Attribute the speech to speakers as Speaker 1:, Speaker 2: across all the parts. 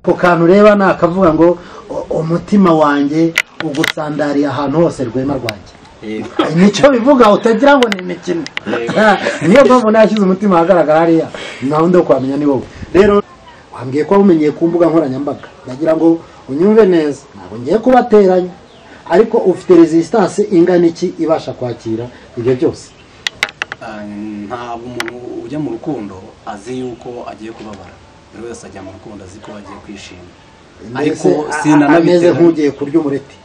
Speaker 1: ko kantu reba nakavuga ngo umutima wanjye ugusandariye ahantu hose Rwema rwanjye nicyo bivuga utagira ngo ni imikino niyo mpamvu nashyize umutima ahagaragara hariya nawe ndo kwamenya ni wowe rero wambwiye ko wamumenyeye ku mbuga nkoranyambaga ndagira ngo unyumve neza ntabwo ngiye kubateranya ariko ufite resistance ingana iki ibasha kwakira ibyo byose
Speaker 2: ntabwo umuntu ujya mu rukundo azi yuko agiye kubabara buri wese ajya mu rukundo azi ko agiye kwishima ariko
Speaker 1: sinanameze nk'ugiye kurya umureti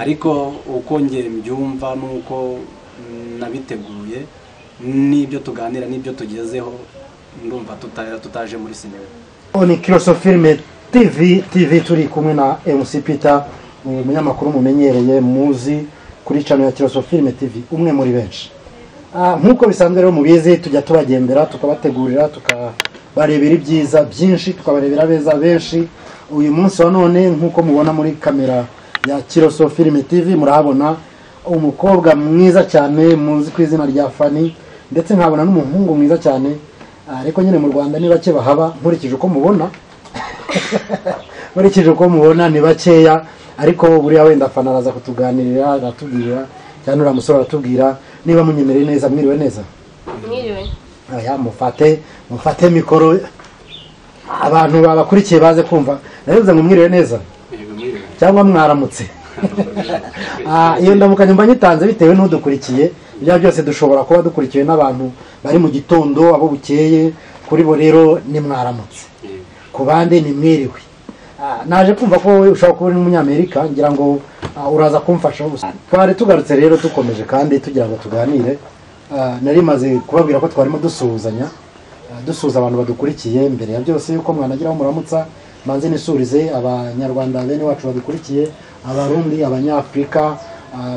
Speaker 2: ariko uko ngiye mbyumva nuko nabiteguye n'ibyo tuganira n'ibyo tugezeho ndumva tutaje muri sinema
Speaker 1: ni Kiroso Filme TV turi kumwe na MC Peter umunyamakuru mumenyereye muzi kuri channel ya Kiroso Filme TV umwe muri benshi nkuko bisanzwe rero mubizi tujya tubagendera tukabategurira tukabarebera ibyiza byinshi tukabarebera beza benshi uyu munsi wa none nkuko mubona muri kamera ya Kiroso Filme TV murahabona umukobwa mwiza cyane muzi ku izina rya Fanny ndetse nkabona n'umuhungu mwiza cyane ariko nyine mu Rwanda ni bake bahaba nkurikije uko mubona ni bakeya ariko buriya wenda Fanny araza kutuganirira aratubwira cyane uramusoro aratubwira niba munyemereye neza mwiriwe neza
Speaker 3: mwiriwe
Speaker 1: aya mufate mikoro abantu babakurikiye baze kumva navuze ngo mwiriwe neza cyangwa mwaramutse iyo ndamukanye mba nyitanze bitewe n'udukurikiye ibya byose dushobora kuba dukurikiwe n'abantu bari mu gitondo abo bukeye kuri bo rero ni mwaramutse ku bandi ni mwiriwe naje kumva ko ushobora kuba uri umunyamerika ngira ngo uraza kumfasha twari tugarutse rero dukomeje kandi tugira ngo tuganire nari maze kubabwira ko twarimo dusuhuzanya dusuhuza abantu badukurikiye mbere ya byose yuko mwanagiraho muramutsa manze nisurize abanyarwanda bene wacu badukurikiye abarundi abanyafrika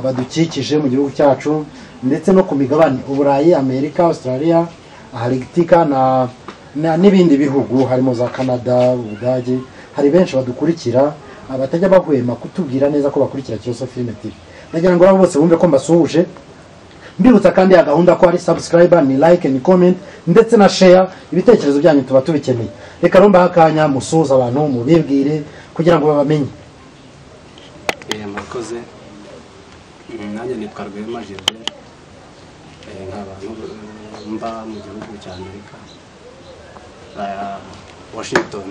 Speaker 1: badukikije mu gihugu cyacu ndetse no ku migabane uburayi Amerika Australia Arctica na n'ibindi bihugu harimo za Canada Ubudage hari benshi badukurikira abatajya bahwema kutubwira neza ko bakurikira Kiroso Filme TV nagira ngo abo bose bumve ko mbasuhuje mbibutsa kandi ya gahunda ko ari subscriber ni like ni comment ndetse na share ibitekerezo byanyu tuba tubikeneye reka romba hakanya musuhuza abantu mubibwire kugira ngo babamenye
Speaker 2: murakoze nanjye nitwa Rwema Gilbert nk'abantu mba mu gihugu cya Amerika Washington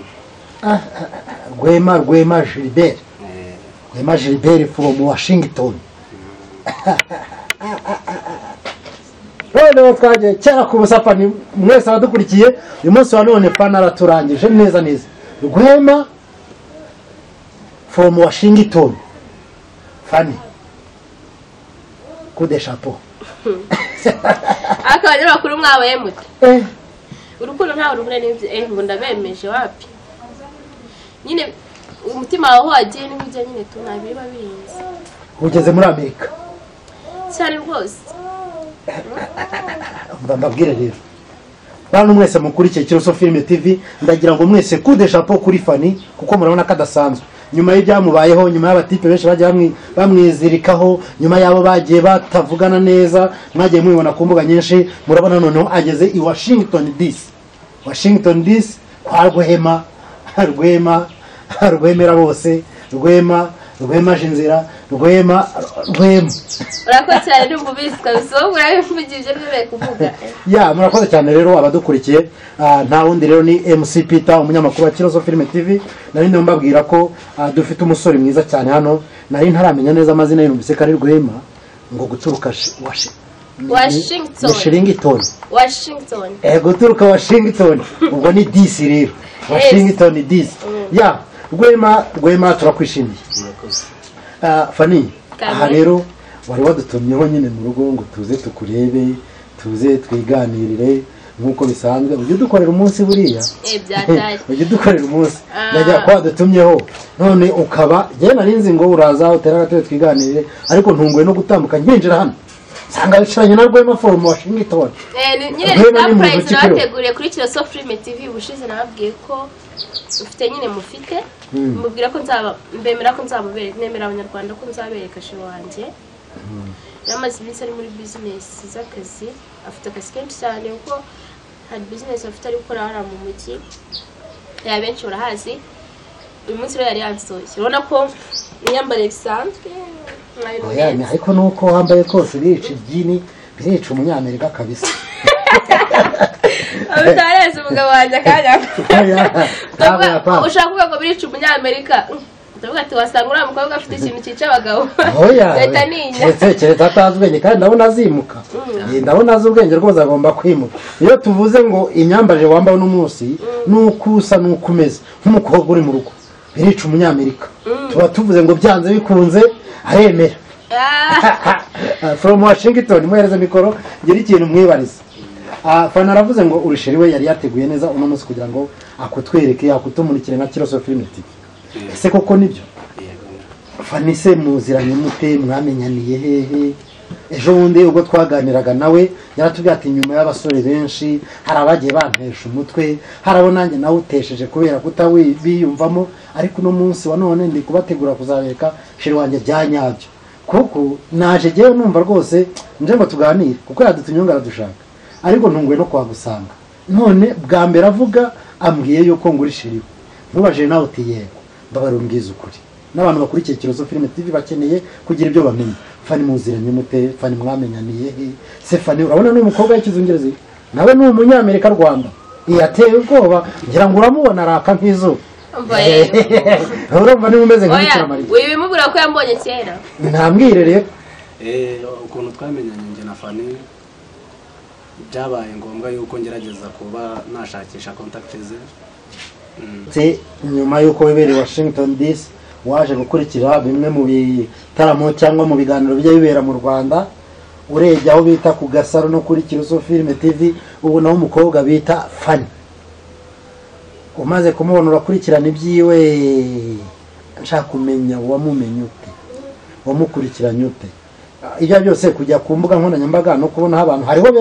Speaker 1: Rwema Gilbert from Washington rero twaje cyara ku busapani mwese abadukurikiye uyu munsi wa none Fanny araturangije neza Rwema from Washington Fanny coup de chapeau
Speaker 3: akaba rero bakuru mwabaye mute urukundo ntawe rubure n'ibyo ngo ndabemeje wapi nyine umutima wawe wagiye n'ibyo nyine tunabiba birinze
Speaker 1: ugeze muri Amerika
Speaker 3: cyane rwose
Speaker 1: mbabwire rero bantu mwese mukurikiye Kiroso Filme TV ndagira ngo mwese coup de chapeau kuri Fanny kuko murabona kadasanzwe nyuma y'ibyamubayeho nyuma y'abatipe benshi bagiye bamwizirikaho nyuma yabo bagiye batavugana neza mwagiye mubibona ku mbuga nyinshi murabona noneho ageze i Washington DC kwa Rwemera bose Rwema Jinzira Rwema
Speaker 3: urakoze cyane ndumva ubisika bisobora bivugije byo kuvuga
Speaker 1: murakoze cyane rero abadukurikiye nta wundi rero ni MC Peter umunyamakuru wa Kiroso Filme TV nari ndimo mbabwira ko dufite umusore mwiza cyane hano nari ntaramenya neza amazina ye numvise kari Rwema ngo guturuka
Speaker 3: Washington
Speaker 1: guturuka Washington ubwo ni DC rero Washington DC Rwema turakwishimiye Fanny aha rero wari wadutumyeho nyine mu rugo ngo tuze tukurebe tuze twiganirire nkuko bisanzwe ujye dukorera umunsi buriya ujye dukorera umunsi najya kwa dutumyeho none ukaba je narinzi ngo uraza utera gatwe twiganirire ariko ntunguye no gutambuka nginjira hano sanga bicaranye na Rwema from Washington
Speaker 3: nyine surprise nateguriye kuri Kiroso Filme TV ubushize nababwiye ko ufite nyine mufite mubwira ko mbemera ko nzamubereka nemera abanyarwanda ko nzabereka she wanjye yamaze iminsi ari muri business z'akazi afite akazi kenshi cyane kuko hari business afite ari gukora hara mu mujyi ya benshi urahazi uyu munsi rero yari yansohoye urabona ko imyambarire bisanzwe
Speaker 1: ariko nuko wambaye kose birica ibyini birica umunyamerika kabisa
Speaker 3: utareze umugabo wanjye akanya ushaka kuvuga ngo birica umunyamerika ndavuga ati wasanga uriya mukobwa afite ikintu cyica abagabo leta ninya
Speaker 1: keretse atazi ubwenge kandi ndabona azimuka ndabona azi ubwenge rwose agomba kwimuka iyo tuvuze ngo imyambarire wambaye uno munsi nuko usa nuko umeze nk'umukobwa uri mu rugo birica umunyamerika tuba tuvuze ngo byanze bikunze aremera from Washington muhereze mikoro ngira ikintu mwibariza fana aravuze ngo urisheri we yari yateguye neza uno munsi kugira ngo akutwereke akutumurikire nka Kiroso Film TV ese koko nibyo fani se muziranye mute mwamenyaniye hehe ejo bundi ubwo twaganiraga nawe yaratubwiye ati nyuma y'abasore benshi hari abagiye bantesha umutwe harabo nanjye nawe utesheje kubera kutabiyumvamo ariko uno munsi wa none ndi kubategura kuzabereka sheri wanjye byanyabyo kuko naje jewe numva rwose nje ngo tuganire kuko yadutunyonga aradushaka ariko ntunguye no kwagusanga none bwa mbere avuga ambwiye yuko nguri sheri mubaje nawe uti yego ndabarumbwiza ukuri n'abantu bakurikiye Kiroso Film TV bakeneye kugira ibyo bamenye fani muziranye mute fani mwamenyaniye se fani urabona n'umukobwa y'ikizungerezi nawe ni umunyamerika Rwanda yateye ubwoba ngira ngo uramubona araka nk'izuba urumva niba umeze nk'ikiramarira
Speaker 3: wibimubwira ko yambonye kera
Speaker 1: ntambwire rero
Speaker 2: ukuntu twamenyanye njye na fani byabaye ngombwa yuko ngerageza kuba nashakisha contact ze
Speaker 1: nyuma yuko wibereye Washington DC waje gukurikira bimwe mu bitaramo cyangwa mu biganiro bijya bibera mu Rwanda urebye aho bita ku Gasaro no kuri Kiroso Film TV ubu naho umukobwa bita Fani umaze kumubona urakurikirana ibyiwe nshaka kumenya wamumenye ute wamukurikiranye ute ibyo byose kujya ku mbuga nkoranyambaga no kubona abantu hariho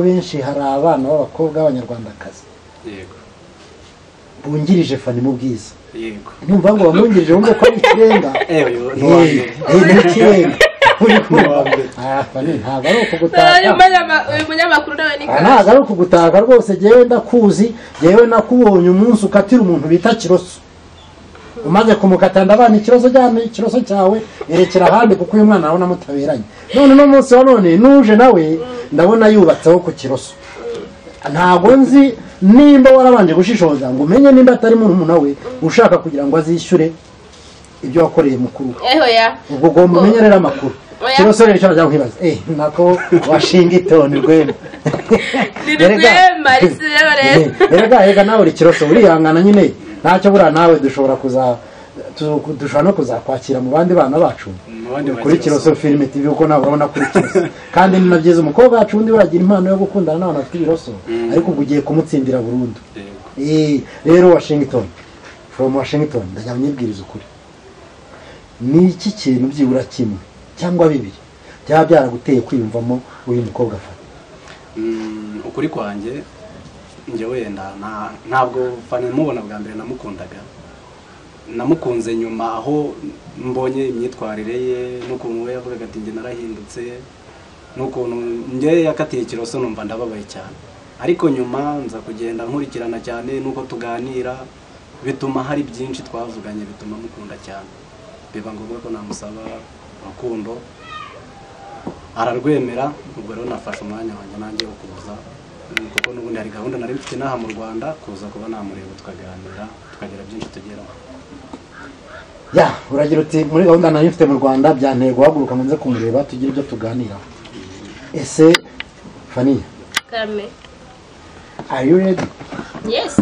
Speaker 1: benshi hari abana b'abakobwa b'abanyarwandakazi
Speaker 2: yego
Speaker 1: bungirije Fani mu bwiza
Speaker 2: yego
Speaker 1: numva ngo bamungirije wumve ko ari ikirenga ni ikirenga Fani ntabwo ari ukugutaka
Speaker 3: uyu munyamakuru nawe ni
Speaker 1: ntabwo ari ukugutaka rwose jewe ndakuzi jewe nakubonye umunsi ukatira umuntu bita Kiroso umaze kumukata ndabana ikiroso cyawe erekera ahandi kuko uyu mwana abona mutaberanye none no munsi wa none nuje nawe ndabona yubatseho ku Kiroso ntabwo nzi nimba warabanje gushishoza ngo umenye nimba atari umuntu we ushaka kugira ngo azishyure ibyo wakoreye mukuru ubwo ugomba umenye rero amakuru Kiroso rero cyangwa nkwibaza nako Washington Rwema erega nawe uri Kiroso urihangana nyine ntacyo buriya nawe dushobora no kuzakwakira mu bandi bana bacu kuri Kiroso Film TV uko nawe urabona kuri Kiroso kandi ni nabyiza umukobwa wacu undi baragira impano yo gukundana n'abantu bafite ibiroso ariko ubwo ugiye kumutsindira burundu rero from Washington ndajya nyibwiriza ukuri ni iki kintu byibura kimwe cyangwa bibiri byaba byaraguteye kwiyumvamo uyu mukobwa afata
Speaker 2: ukuri kwanjye njye wenda ntabwo Fani mubona bwa mbere namukunze nyuma aho mbonye imyitwarire ye n'ukuntu we yavugaga ati njye narahindutse n'ukuntu njye yakatiye Kiroso numva ndababaye cyane ariko nyuma nza kugenda nkurikirana cyane nuko tuganira bituma hari byinshi twavuganye bituma mukunda cyane biba ngombwa ko namusaba urukundo ararwemera ubwo rero nafashe umwanya wanjye nanjye wo kuza kuko n'ubundi hari gahunda nari mfite n'aha mu Rwanda kuza kuba namureba tukaganira tukagira byinshi tugeraho
Speaker 1: uragira uti muri gahunda nari mfite mu Rwanda byanteye guhaguruka ngo nze kumureba tugire ibyo tuganiraho ese Fani
Speaker 3: Kame
Speaker 1: are you ready?
Speaker 3: Yes.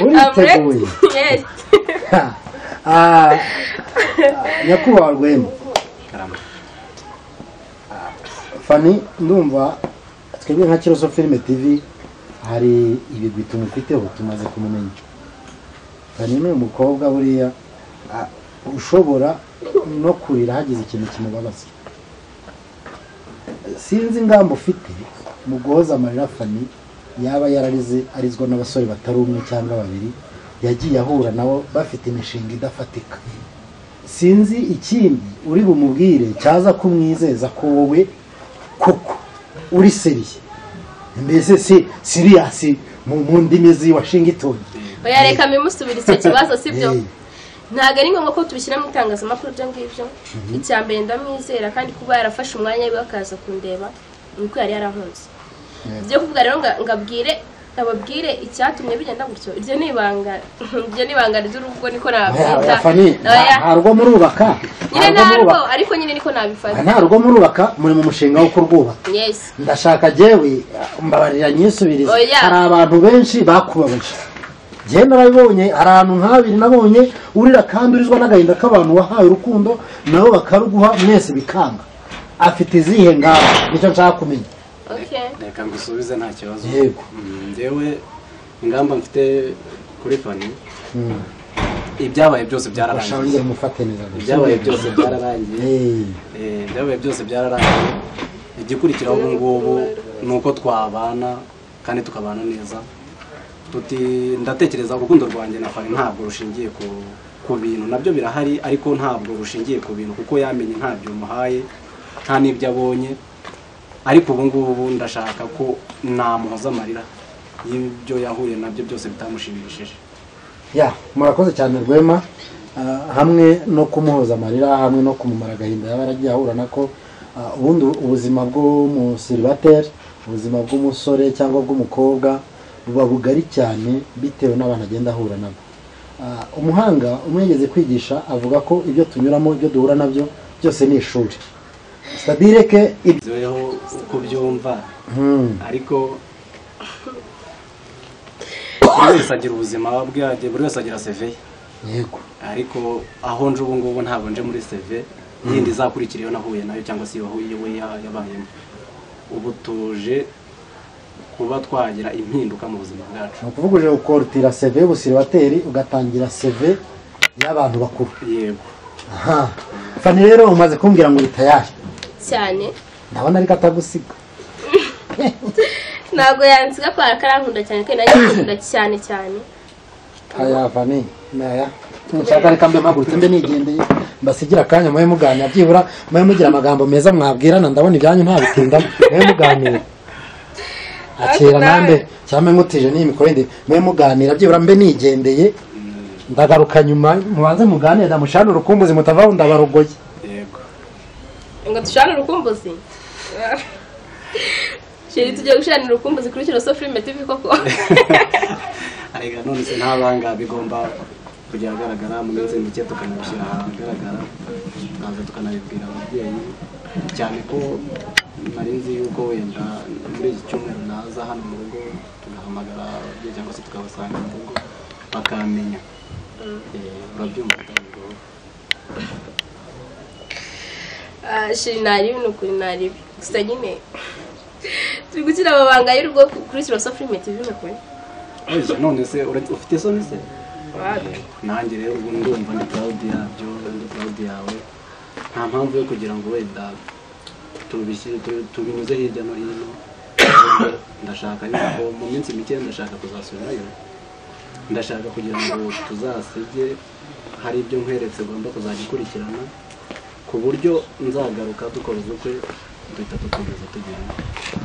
Speaker 1: Uriteguye?
Speaker 3: Yes.
Speaker 1: Nyakubahwa Rwema Fani ndumva twebwe nka Kiroso Film TV hari ibigwi tumufiteho tumaze kumumenya Fani ni umukobwa buriya ushobora no kurira hagize ikintu kimubabaza sinzi ingamba ufite mu guhoza amarira Fani yaba yararize arizwa n'abasore batari umwe cyangwa babiri yagiye ahura nabo bafite imishinga idafatika sinzi ikindi uri bumubwire cyaza kumwizeza ko wowe koko uri seriye mbese serious mu ndimi z'iwashington
Speaker 3: oya reka mimusubira icyo kibazo sibyo ntabwo ari ngombwa ko tubishyira mu itangazamakuru ibyo ngibyo icya mbere ndamwizera kandi kuba yarafashe umwanya we akaza kundeba nuko yari yarankunze byo kuvuga rero ngo ababwire icyatumye bigenda gutyo iryo ni ibanga ry'urugo niko nabyita
Speaker 1: nta rugo murubaka
Speaker 3: nyine ntarwo ariko nyine niko nabifata
Speaker 1: nta rugo murubaka muri mu mushinga wo kurwubaka ndashaka jewe mbabarira nyisubiriza hari abantu benshi bakubabaje jewe narabibonye hari ahantu nk'abiri nabonye urira kandi urizwa n'agahinda k'abantu wahaye urukundo nabo bakaruguha mwese bikanga afite izihe ngabo nicyo nshaka kumenya
Speaker 2: reka ngusubize nta kibazo
Speaker 1: yego
Speaker 2: njyewe ingamba mfite kuri Fanny ibyabaye byose byararangiye ibyabaye byose byararangiye igikurikiraho ubu ngubu ni uko twabana kandi tukabana neza ndatekereza urukundo rwanjye na Fanny ntabwo rushingiye ku bintu nabyo birahari ariko ntabwo rushingiye ku bintu kuko yamenye ntabyo umuhaye nta n'ibyo abonye ariko ubu ngubu ndashaka ko namuhoza amarira y'ibyo yahuye nabyo byose bitamushimishije
Speaker 1: murakoze cyane Rwema hamwe no kumuhoza amarira hamwe no kumumara agahinda yaba yaragiye ahura nako ubundi ubuzima bw'umusiribateri ubuzima bw'umusore cyangwa bw'umukobwa buba bugari cyane bitewe n'abantu agenda ahura nabo umuhanga umwegeze kwigisha avuga ko ibyo tunyuramo ibyo duhura nabyo byose ni ishuri stadireke
Speaker 2: ibyo uko byumva ariko buri wese agira ubuzima bwe buri wese agira CV
Speaker 1: yego
Speaker 2: ariko aho nje ubu ngubu ntabwo nje muri CV yindi izakurikira iyo nahuye nayo cyangwa se yahuye we yabayemo ubu tuje kuba twagira impinduka mu buzima bwacu
Speaker 1: ni ukuvuga uje gukortira CV y'ubusiribateri ugatangira CV y'abantu bakuru
Speaker 2: yego
Speaker 1: Fanny rero umaze kumbwira ngo bitayari
Speaker 3: cyane
Speaker 1: ndabona ariko atagusiga
Speaker 3: ntabwo yansiga kwa karankunda cyane kandi nagiye cyane
Speaker 1: aya Fanny naya nshaka reka mbe mpagurutse mbe nigendeye mbasigira akanya mwe muganira byibura mwe mugira amagambo meza mwabwirana ndabona ibyanyu nta bitinda mwe muganira akira nambe cyame nkutije n'imikorende mwe muganira byibura mbe nigendeye ndagaruka nyuma mubanze muganire ndamushana urukumbuzi mutavaho ndabarogoye
Speaker 2: yego
Speaker 3: ngo dushana urukumbuzi Sheri tujye gushana urukumbuzi kuri kino Sofrime TV koko
Speaker 2: arega none se ntabanga bigomba kujya agaragara mu minsi mike tukanabishyira ahagaragara naza tukanabibwira ababyeyi cyane ko nari nzi yuko wenda muri iki cyumweru naza hano mu rugo tugahamagara ababyeyi cyangwa se tukabasanga mu rugo bakamenya urabyumva utabwo
Speaker 3: Sheri naribi n'ukuri naribi gusa nyine turi gukina amabanga y'urugo kuri kino Sofrime TV n'ukuri
Speaker 2: none se ufite soni se nanjye rero ubu ndumva ndi proud yabyo ndi proud yawe nta mpamvu yo kugira ngo wenda tubinyuze hirya no hino ndashaka yuko mu minsi mike ndashaka kuzasubirayo ndashaka kugira ngo tuzasige hari ibyo nkweretse ugomba kuzagikurikirana ku buryo nzagaruka dukora ubukwe duhita dukomeza tugenda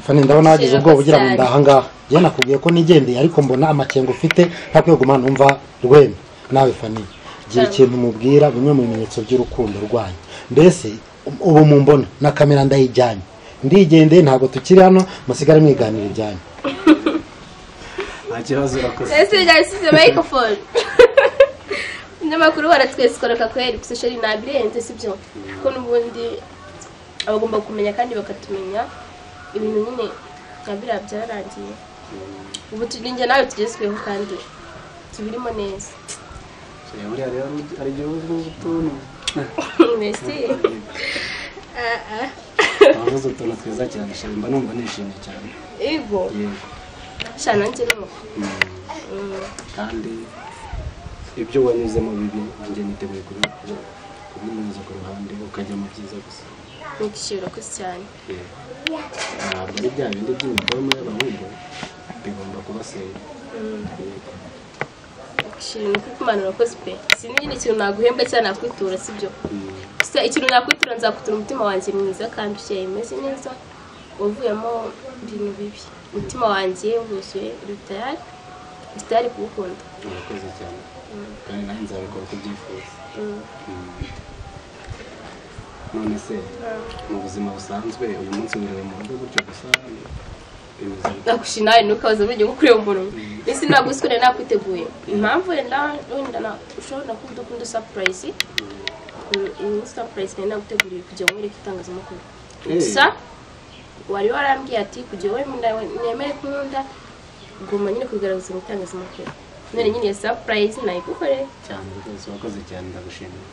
Speaker 1: Fanny ndabona wagize ubwoba ugira ngo ndahangaha njye nakubwiye ko nigendeye ariko mbona amakengo ufite ntakwiye guma numva Rwema nawe Fanny gira ikintu mubwira bimwe mu bimenyetso by'urukundo rwanyu mbese ubu mumbona na kamera ndayijyanye ndigendeye ntabwo tukiri hano musigare mwiganira ibyanyu
Speaker 2: nta kibazo urakoze
Speaker 3: ese yasize microphone n'amakuru baratwesikora kweri gusa Sheri nabirenze sibyo ko n'ubundi abagomba kumenya kandi bakatumenya ibintu nyine nabira byararangiye ubu turinge nawe tugezweho kandi tubirimo neza
Speaker 2: muri ari gihugu utuntu
Speaker 3: merci
Speaker 2: abavuze utuntu twiza cyane Sheri mba numva nishimye cyane
Speaker 3: yego shana njye no
Speaker 2: kandi ibyo wanyuzemo bibi njye niteguye kubimunyuza ku ruhande ukajya mu byiza gusa
Speaker 3: nikishira ko cyane
Speaker 2: ntabwo ari bya bindi by'imikoramo y'abahungu bigomba kuba seri
Speaker 3: ikishira ko kumanura ko pe sinigire ikintu naguhemba cyane nakwitura sibyo gusa ikintu nakwitura nzakutura umutima wanjye mwiza kandi ushye imeze neza wavuyemo ibintu bibi umutima wanjye wuzuye uri tayari kuwukunda.
Speaker 2: Urakoze cyane kandi nanjye nzabikora uko ubyifuza. None se mu buzima busanzwe uyu munsi wiriwe mu rugo gutyo gusa
Speaker 3: nakushinaye nukaza buryo bwo kureba umuntu ese nagusukure nakwiteguye impamvu wenda ushobora kudukunda surprise iyi surprise ni naguteguriye kujya mwereka itangazamakuru gusa wari warambwiye ati kujya we nemere kunda guma nyine kugaragaza mu itangazamakuru none nyine surprise nayigukoreye
Speaker 2: cyane rwose. Wakoze cyane ndagushimira.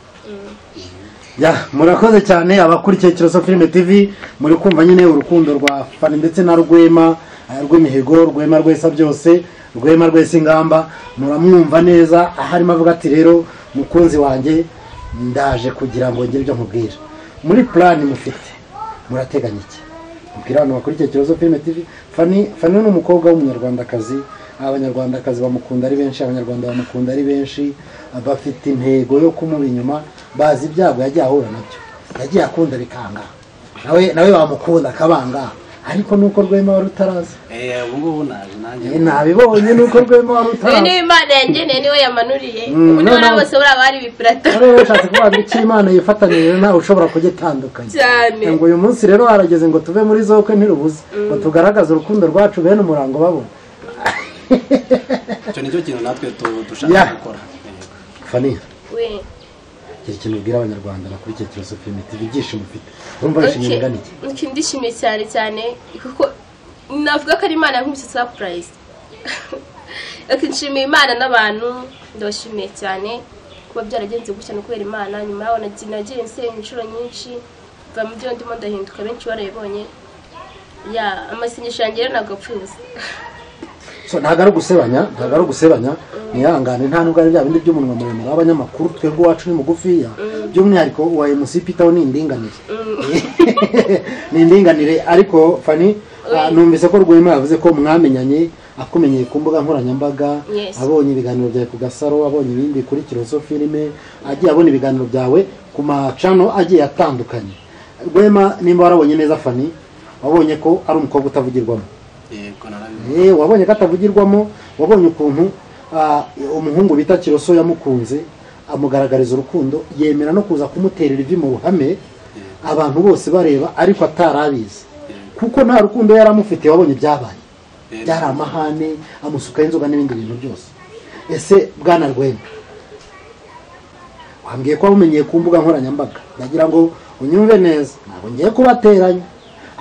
Speaker 1: Murakoze cyane abakurikiye Kiroso Filime TV, muri kumva nyine urukundo rwa Fani ndetse na Rwema, Rw'imihigo, Rwema Rwesa byose, Rwema Rwesa ingamba, muramwumva neza aharimo avuga ati rero mukunzi wanjye ndaje kugira ngo ngire ibyo nkubwira. Muri plan mufite murateganya iki? Mubwira abantu bakurikiye Kiroso Filime TV. Fani ni umukobwa w'umunyarwandakazi, abanyarwandakazi bamukunda ari benshi, abanyarwanda bamukunda ari benshi, bafite intego yo kumuri inyuma, bazi ibyago yagiye ahura nabyo, yagiye akunda bikanga, nawe bamukunda akabanga, ariko nuko Rwema wari utaraza.
Speaker 2: Ubu ngubu nanjye
Speaker 1: nabibonye nuko Rwema wari utaraza.
Speaker 3: Ni Imana yangeneye niwe yamanuriye, ubu niba bose bari bipirata.
Speaker 1: Rero bashatse kuvuga iki Imana yifatanije nawe ushobora kugitandukanya
Speaker 3: cyane.
Speaker 1: Ngo uyu munsi rero harageze ngo tuve muri zokwe ntirubuze, ngo tugaragaze urukundo rwacu bene umurango babona.
Speaker 2: Icyo nicyo kintu natwe dushaka gukora.
Speaker 1: Fani
Speaker 3: we
Speaker 1: ikintu ubwira abanyarwanda bakurikiye Kiroso Filime TV ibyishimo ufite urumva bishimye ngana iki?
Speaker 3: Ndishimiye cyane kuko navuga ko ari Imana yankubise surprise. Nshimiye Imana n'abantu ndabashimiye cyane kuba byaragenze gutya no kubera Imana. Nyuma yaho nagiye nsenga inshuro nyinshi, va mu byo ndimo ndahinduka, benshi barayibonye. Amasengesho yanjye rero ntabwo apfuye ubusa.
Speaker 1: So ntago ari gusebanya, nihangane nta nubwo ari bya bindi by'umunwa muremure abanyamakuru, twebwe wacu ni mugufiya, by'umwihariko wa MC Peter ni indinganire. Ni indinganire. Ariko Fani numvise ko Rwema yavuze ko mwamenyanye akumenyeye ku mbuga nkoranyambaga, abonye ibiganiro byawe ku Gasaro, abonye ibindi kuri Kiroso Filime, agiye abona ibiganiro byawe ku macano agiye atandukanye. Rwema nimba warabonye neza Fani, wabonye ko ari umukobwa utavugirwamo. Wabonye ko atavugirwamo, wabonye ukuntu umuhungu bita Kiroso yamukunze, amugaragariza urukundo, yemera no kuza kumuterera ivi mu ruhame, abantu bose bareba ariko atarabizi kuko nta rukundo yaramufite. Wabonye byabaye, byari amahane, amusuka inzoga n'ibindi bintu byose. Ese bwana Rwema, wambwiye ko wamumenyeye ku mbuga nkoranyambaga, ndagira ngo unyumve neza, ntabwo ngiye kubateranya,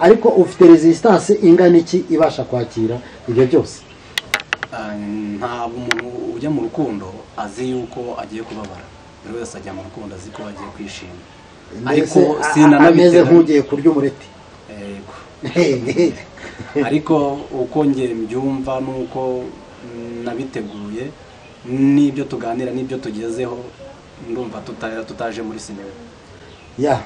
Speaker 1: ariko ufite resistance ingana iki ibasha kwakira ibyo byose?
Speaker 2: Ntabwo umuntu ujya mu rukundo azi yuko agiye kubabara, buri wese ajya mu rukundo azi ko agiye kwishima, ariko
Speaker 1: sinanameze nk'ugiye kurya umureti.
Speaker 2: Ariko uko ngiye mbyumva nuko nabiteguye, n'ibyo tuganira n'ibyo tugezeho, ndumva tutaje muri sinema.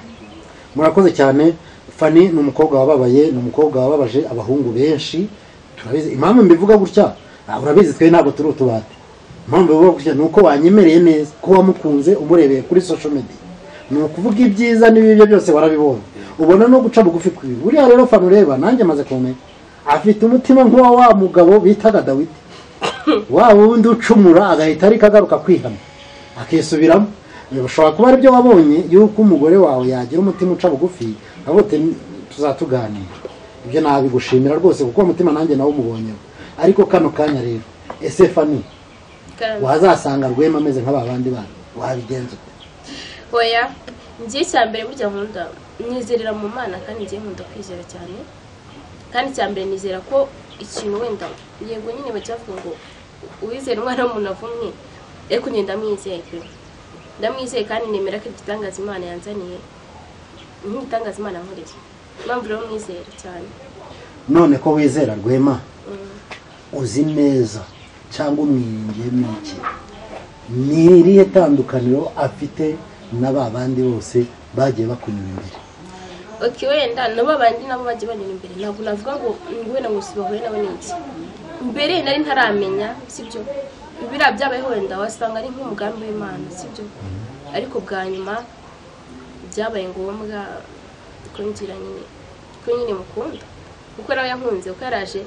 Speaker 1: Murakoze cyane. Fani ni umukobwa wababaye, ni umukobwa wababaje abahungu benshi, turabizi. Impamvu mbivuga gutya, urabizi twe ntabwo turi utubati. Impamvu mbivuga gutya ni uko wanyemereye neza ko wamukunze umurebeye kuri social media, ni ukuvuga ibyiza n'ibyo byose warabibonye, ubona no guca bugufi kwibi. Buriya rero Fani ureba, nanjye maze kumenya, afite umutima nk'uwa wa mugabo bitaga Dawidi, wa wundi ucumura agahita ariko agaruka kwihana akisubiramo. Bishobora kuba ari byo wabonye yuko umugore wawe yagira umutima uca bugufi, abote tuzatuganira. Ibyo nabigushimira rwose kuko umutima nanjye nawo umubonyeho. Ariko kano kanya rero, ese Fani wazasanga Rwema ameze nk'abandi bana, wabigenza
Speaker 3: oya? Ngiye cyambere burya nkunda nizerera mu Mana, kandi ngiye nkunda kwizera cyane, kandi cyambere nizera ko ikintu wenda yego nyine bacavuga ngo uwizera umwana w'umuntu avumwe, ariko ngenda ndamwizeye kandi nemera ko igitangaza Imana yanzaniye nk'igitangaza Imana nkoreye. Mpamvu rero mwizera cyane.
Speaker 1: None ko wizera Rwema, uzi neza cyangwa umwingemo iki ni irihe tandukaniro afite n'aba bandi bose bagiye bakunyura imbere?
Speaker 3: Wenda nabo bandi nabo bagiye banyura imbere, ntabwo navuga ngo wenda ngo sibahure nabo n'iki. Mbere nari ntaramenya, sibyo biriya byabayeho, wenda wasanga ari nk'umugambi w'Imana, sibyo, ariko bwa nyuma byabaye ngombwa ko ngira nyine mukunda, kuko nawe yankunze, kuko yaraje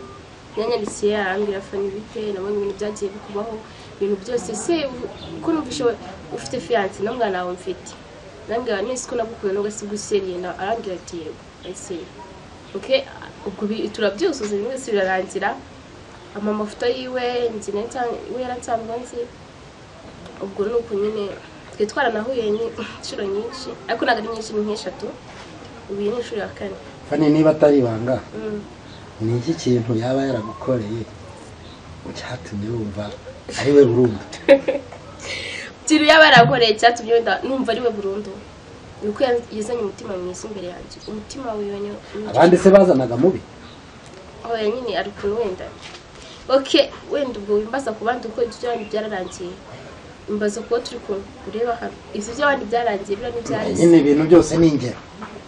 Speaker 3: yanyandikiye arambwira Fani bite nabonye ibintu byagiye bikubaho ibintu byose se uko numvishe ufite fiance n'umwana wawe mfite nambwira nese ko nagukuye no gasiguseriye na arambwira ati yego ese okay ubwo turabyuzuza bimwe se birarangira amafoto yiwe nzine cyangwa we yaratsanzwe nzi ubwo nuko nyine twitwara nahuye ni inshuro nyinshi ariko nagari nyinshi ni nk'eshatu ubu ni inshuro ya 4.
Speaker 1: Fani niba atari ibanga ni iki kintu yaba yaragukoreye cyatumye wumva ari we burundu?
Speaker 3: Tiri yaba yaragukoreye cyatumye numva ari we burundu nuko yazanye umutima mwiza imbere yanjye umutima wiwe
Speaker 1: abandi se bazanaga mubi
Speaker 3: oya nyine ari ukuntu wenda okay wenda ubwo wimbaza ku bandi uko ibyo byararangiye imbaza ko turi kureba hano ivyo by'abandi byarangiye bira n'ibyari
Speaker 1: nyine ibintu byose ni ingero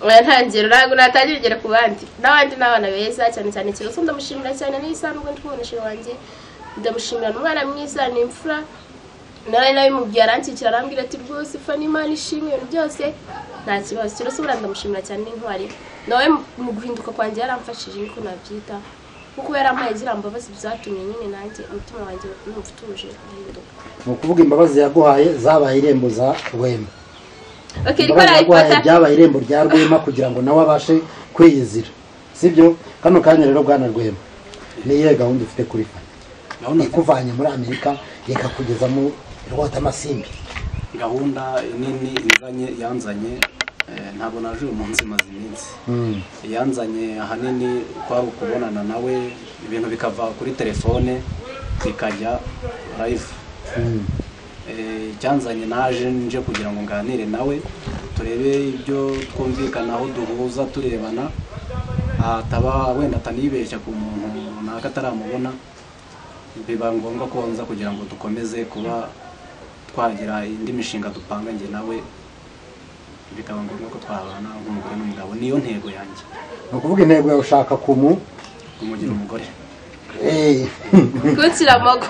Speaker 3: oya ntangero ntabwo natangira ingero ku bandi n'abandi n'abana beza cyane cyane Kiroso ndamushimira cyane n'isanzwe ndikuboneshe wanjye ndamushimira n'umwana mwiza n'imfura nawe mubwiye arankikira arambwira ati rwose Fani Imana ishimwe ibintu byose nta kibazo Kiroso ndamushimira cyane n'intwari nawe mu guhinduka kwanjye yaramfashije niko nabyita kuko yarampaye zira mbabazi byatumye nyine nanjye umutima wanjye n'umfutuje guhinduka
Speaker 1: ni ukuvuga imbabazi yaguhaye zabaye irembo za Rwema.
Speaker 3: Okay riko arayifata
Speaker 1: byabaye irembo rya Rwema kugira ngo nawe abashe kwiyizira sibyo kano kanya rero bwana Rwema niye gahunda ufite kuri Fani ikuvanye muri Amerika kugeza mu Rwota Masimbi
Speaker 2: gahunda nini yanzanye ntabwo naje umunsi maze iminsi yanzanye ahanini kwa ukubonana nawe ibintu bikava kuri telefone bikajya live cyanzanye naje nje kugira ngo nganire nawe turebe ibyo twumvikanaho duhuza turebana ataba wenda atanibeshya ku muntu runaka ataramubona biba ngombwa ko nza kugira ngo dukomeze kuba twagira indi mishinga dupanga nge nawe bikaba ngombwa ko twabana nk'umugore n'umugabo niyo ntego yanjye
Speaker 1: no kuvuga intego yawe ushaka
Speaker 2: kumugira umugore
Speaker 3: kutsira amago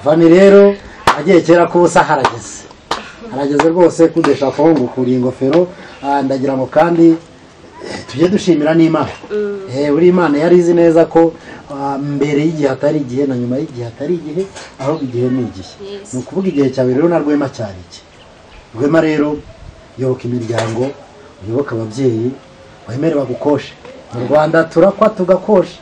Speaker 1: Fani rero agiye kera ko ubusa harageze rwose kudesha kongo kuri ingofero ndagira ngo kandi tujye dushimira n'Imana uri Imana yari izi neza ko mbere y'igihe atari igihe na nyuma y'igihe atari igihe aho igihe ni igihe ni ukuvuga igihe cyawe rero na Rwema cyari iki Rwema rero yoboka imiryango uyoboka ababyeyi wemere bagukoshe mu Rwanda turakwa tugakosha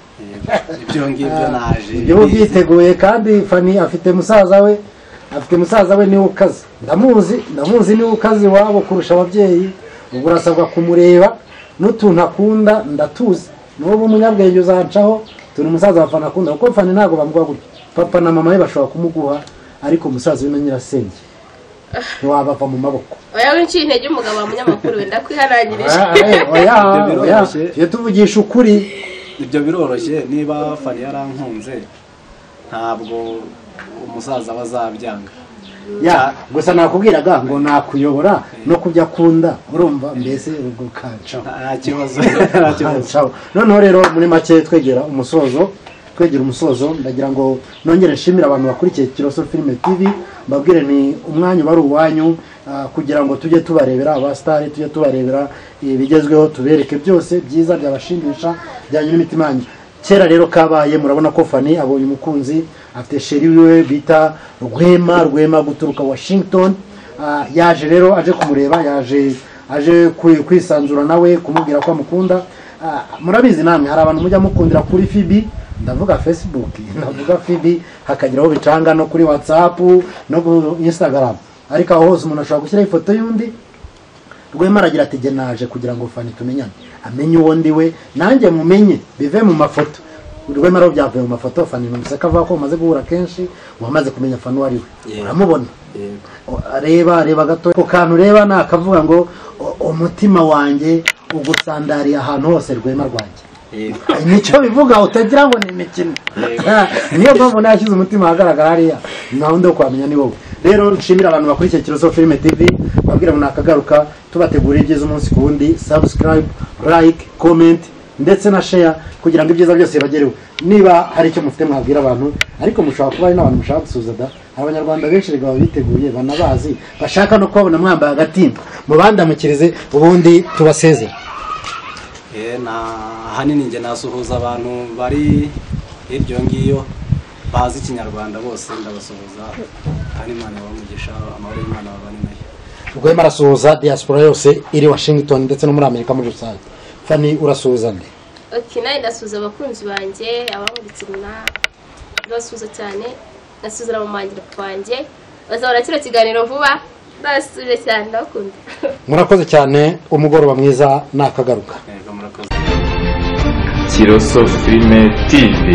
Speaker 2: ibyo ngibyo naje
Speaker 1: ibyo byiteguye kandi Fani afite musaza we niwe ukaze ndamuzi niwe ukaze wabo kurusha ababyeyi ubwo urasabwa kumureba n'utuntu akunda ndatuzi n'ubu umunyabwenge uzancaho turi umusaza wa Fani akunda kuko Fani ntabwo bamuguha gutya papa na mama we bashobora kumuguha ariko umusaza we na nyirasenge ntiwabava mu maboko
Speaker 3: oya winci intege umugabo wa munyamakuru wenda kwihanangirije
Speaker 1: oya tuvugisha ukuri
Speaker 2: ibyo biroroshye niba Fani yarankunze ntabwo umusaza bazabyanga
Speaker 1: gusa nakubwiraga ngo nakuyobora no kujya kunda urumva mbese ubwo kanca
Speaker 2: nta kibazo
Speaker 1: noneho rero muri make twegera umusozo ndagira ngo nongere nshimira abantu bakurikiye Kiroso Filime TV mbabwire ni umwanya bari uwanyu kugira ngo tujye tubarebera abastari tujye tubarebera ibigezweho tubereke byose byiza byabashimisha byanye n'imitima yanyu kera rero kabaye murabona ko Fani abonye umukunzi afite sheri wiwe bita Rwema guturuka Washington yaje rero aje kumureba aje kwisanzura nawe kumubwira ko amukunda murabizi namwe hari abantu mujya mukundira kuri Fibi ndavuga Facebook ndavuga Fibi hakagiraho bicanga no kuri WhatsApp no ku Instagram ariko aho hose umuntu ashobora gushyira ifoto y'undi Rwema aragira ati je naje kugira ngo Fani tumenyane amenye uwo ndi we nanjye mumenye bive mu mafoto Rwema rero byavuye mu mafoto Fani numuseka avuga ko umaze guhura kenshi wamaze kumenya Fani wari we uramubona reba gato ko kantu reba nakavuga ngo umutima wanjye ugusandariye ahantu hose Rwema rwanjye nicyo bivuga utagira ngo ni imikino niyo mpamvu nashyize umutima ahagaragara hariya ntahundi wo kwamenya ni wowe rero nshimira abantu bakurikiye Kiroso Filime TV babwira ngo nakagaruka tubategurira ibyiza umunsi ku wundi subscribe like comment ndetse na share kugira ngo ibyiza byose bagereho niba hari icyo mufite mwabwira abantu ariko mushobora kuba ari n'abantu mushaka gusuza da abanyarwanda benshi rega biteguye banabazi bashaka no kubona mwambaye agatimba mubandamukirize ubundi tubasezera
Speaker 2: na hanini nge nasuhuza abantu bari hirya ngiyo bazi ikinyarwanda bose ndabasuhuza kandi Imana bamugisha amahoro y'Imana babane nayo.
Speaker 1: ubwo yema arasuhuza diaspora yose iri Washington ndetse no muri Amerika muri rusange. Fani urasuhuza nde?
Speaker 3: Okay, nawe ndasuhuza abakunzi banjye abankurikirana ndasuhuza cyane, ndasuhuza mu mangira kwanjye bazabona kino kiganiro vuba, ndasuhuza cyane ndakunda.
Speaker 1: Murakoze cyane, umugoroba mwiza nakagaruka.
Speaker 2: Yego murakoze.
Speaker 4: Kiroso Filime TV.